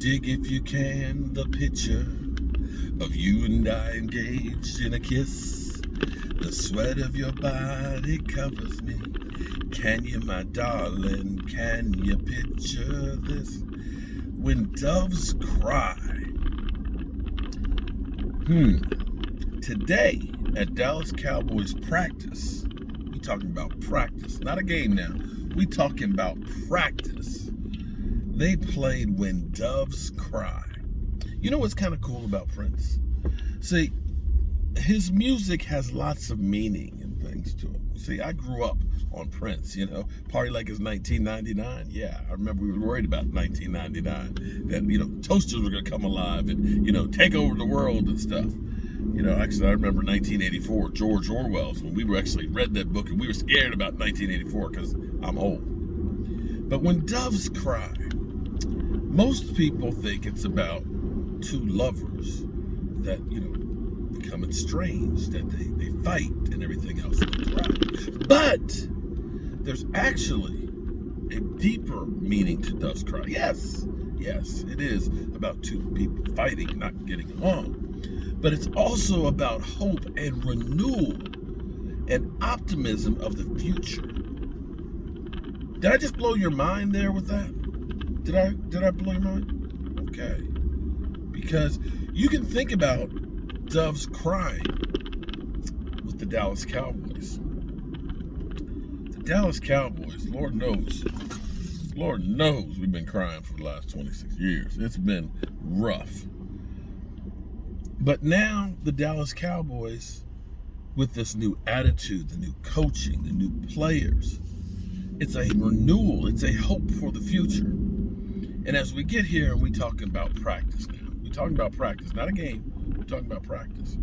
Dig if you can the picture of you and I engaged in a kiss. The sweat of your body covers me. Can you, my darling, can you picture this? When doves cry. Today at Dallas Cowboys practice, we talking about practice, not a game now. We talking about practice. They played When Doves Cry. You know what's kind of cool about Prince? See, his music has lots of meaning and things to it. See, I grew up on Prince, Party Like It's 1999. Yeah, I remember we were worried about 1999, that, toasters were going to come alive and, take over the world and stuff. Actually, I remember 1984, George Orwell's, when we were actually read that book and we were scared about 1984 because I'm old. But When Doves Cry, most people think it's about two lovers that, become estranged, that they fight and everything else. But there's actually a deeper meaning to Doves Cry. Yes, it is about two people fighting, not getting along. But it's also about hope and renewal and optimism of the future. Did I just blow your mind there with that? Did I blow your mind? Okay. Because you can think about doves crying with the Dallas Cowboys. The Dallas Cowboys, Lord knows we've been crying for the last 26 years. It's been rough. But now the Dallas Cowboys, with this new attitude, the new coaching, the new players, it's a renewal, it's a hope for the future. And as we get here and we talking about practice now, we're talking about practice, not a game, we're talking about practice.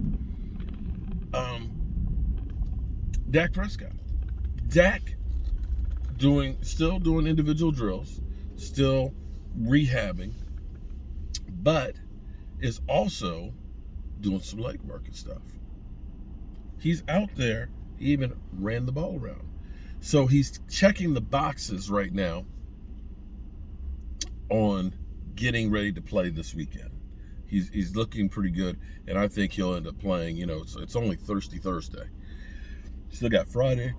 Dak Prescott. Dak still doing individual drills, still rehabbing, but is also doing some leg work and stuff. He's out there. He even ran the ball around. So he's checking the boxes right now on getting ready to play this weekend. He's looking pretty good, and I think he'll end up playing. It's only Thursday. Still got Friday,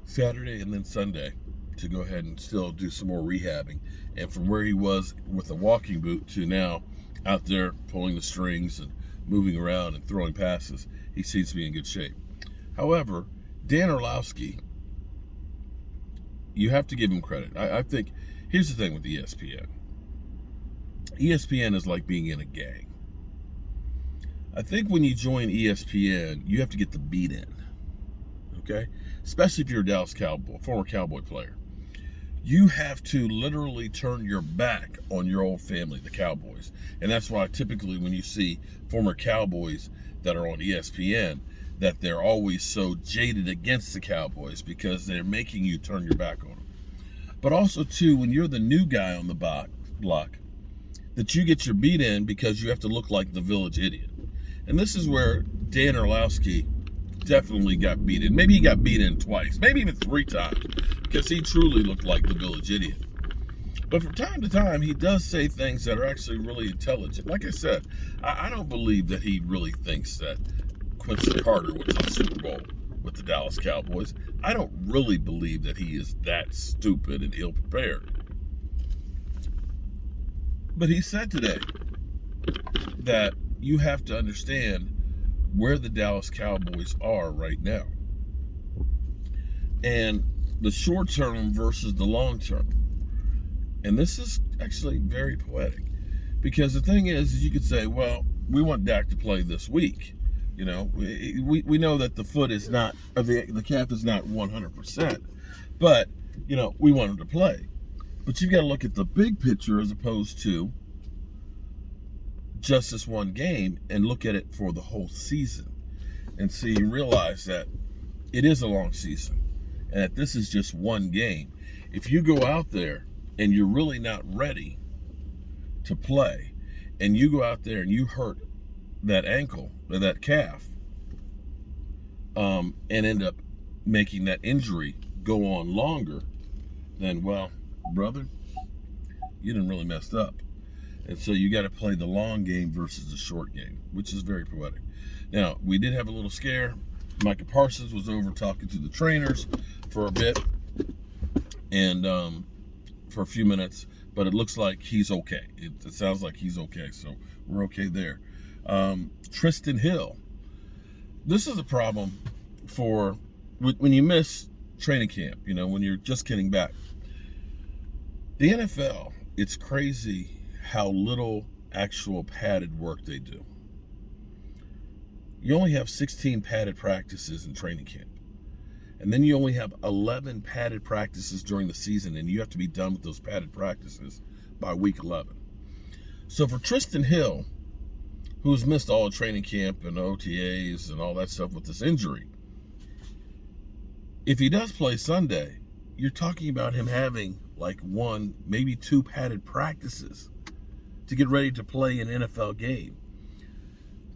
Saturday, and then Sunday to go ahead and still do some more rehabbing. And from where he was with a walking boot to now out there pulling the strings and moving around and throwing passes, he seems to be in good shape. However, Dan Orlovsky, you have to give him credit. I think, here's the thing with ESPN. ESPN is like being in a gang. I think when you join ESPN, you have to get the beat in, okay? Especially if you're a Dallas Cowboy, former Cowboy player. You have to literally turn your back on your old family, the Cowboys. And that's why typically when you see former Cowboys that are on ESPN, that they're always so jaded against the Cowboys because they're making you turn your back on them. But also, too, when you're the new guy on the block, that you get your beat in because you have to look like the village idiot. And this is where Dan Orlovsky definitely got beat in. Maybe he got beat in twice, maybe even 3 times, because he truly looked like the village idiot. But from time to time, he does say things that are actually really intelligent. Like I said, I don't believe that he really thinks that Quincy Carter went to the Super Bowl with the Dallas Cowboys. I don't really believe that he is that stupid and ill-prepared. But he said today that you have to understand where the Dallas Cowboys are right now. And the short term versus the long term. And this is actually very poetic. Because the thing is you could say, well, we want Dak to play this week. We know that the foot is not, or the calf is not 100%. But, we want him to play. But you've got to look at the big picture as opposed to just this one game and look at it for the whole season and see and realize that it is a long season and that this is just one game. If you go out there and you're really not ready to play and you go out there and you hurt that ankle or that calf and end up making that injury go on longer, then, well, brother, you done really messed up. And so you got to play the long game versus the short game, which is very poetic. Now, we did have a little scare. Micah Parsons was over talking to the trainers for a bit and for a few minutes, but it looks like he's okay. It sounds like he's okay, so we're okay there. Tristan Hill. This is a problem for when you miss training camp, when you're just getting back. The NFL, it's crazy how little actual padded work they do. You only have 16 padded practices in training camp. And then you only have 11 padded practices during the season, and you have to be done with those padded practices by week 11. So for Tristan Hill, who's missed all of training camp and OTAs and all that stuff with this injury, if he does play Sunday, you're talking about him having like 1, maybe 2 padded practices to get ready to play an NFL game.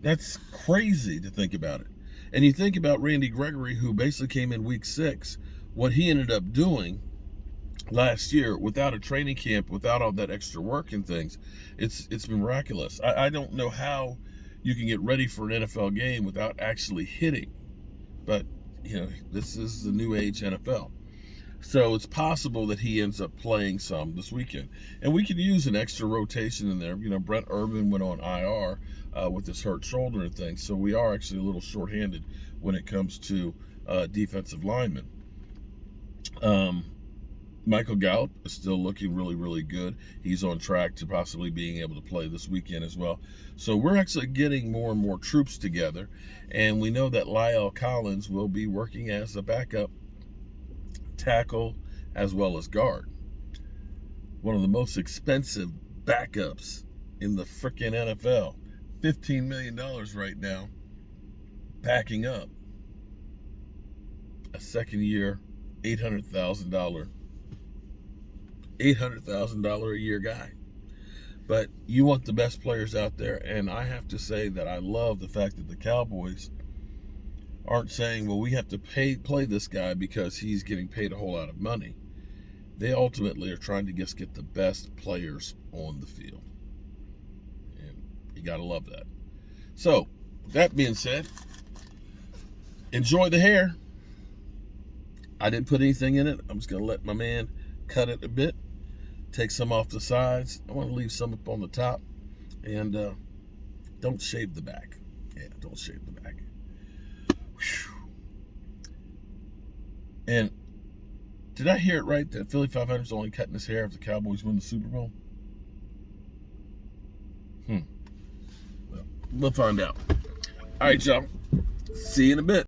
That's crazy to think about it. And you think about Randy Gregory, who basically came in week 6, what he ended up doing last year without a training camp, without all that extra work and things. It's been miraculous. I don't know how you can get ready for an NFL game without actually hitting. But, this is the new age NFL. So it's possible that he ends up playing some this weekend. And we could use an extra rotation in there. Brent Urban went on IR with his hurt shoulder and things. So we are actually a little shorthanded when it comes to defensive linemen. Michael Gallup is still looking really, really good. He's on track to possibly being able to play this weekend as well. So we're actually getting more and more troops together. And we know that Lyle Collins will be working as a backup tackle as well as guard. One of the most expensive backups in the freaking NFL. $15 million right now, backing up a second year, $800,000 a year guy. But you want the best players out there, and I have to say that I love the fact that the Cowboys aren't saying, well, we have to play this guy because he's getting paid a whole lot of money. They ultimately are trying to just get the best players on the field. And you got to love that. So, that being said, enjoy the hair. I didn't put anything in it. I'm just going to let my man cut it a bit. Take some off the sides. I want to leave some up on the top. And don't shave the back. Yeah, don't shave the back. And did I hear it right that Philly 500 is only cutting his hair if the Cowboys win the Super Bowl? Well, we'll find out. All right, y'all. See you in a bit.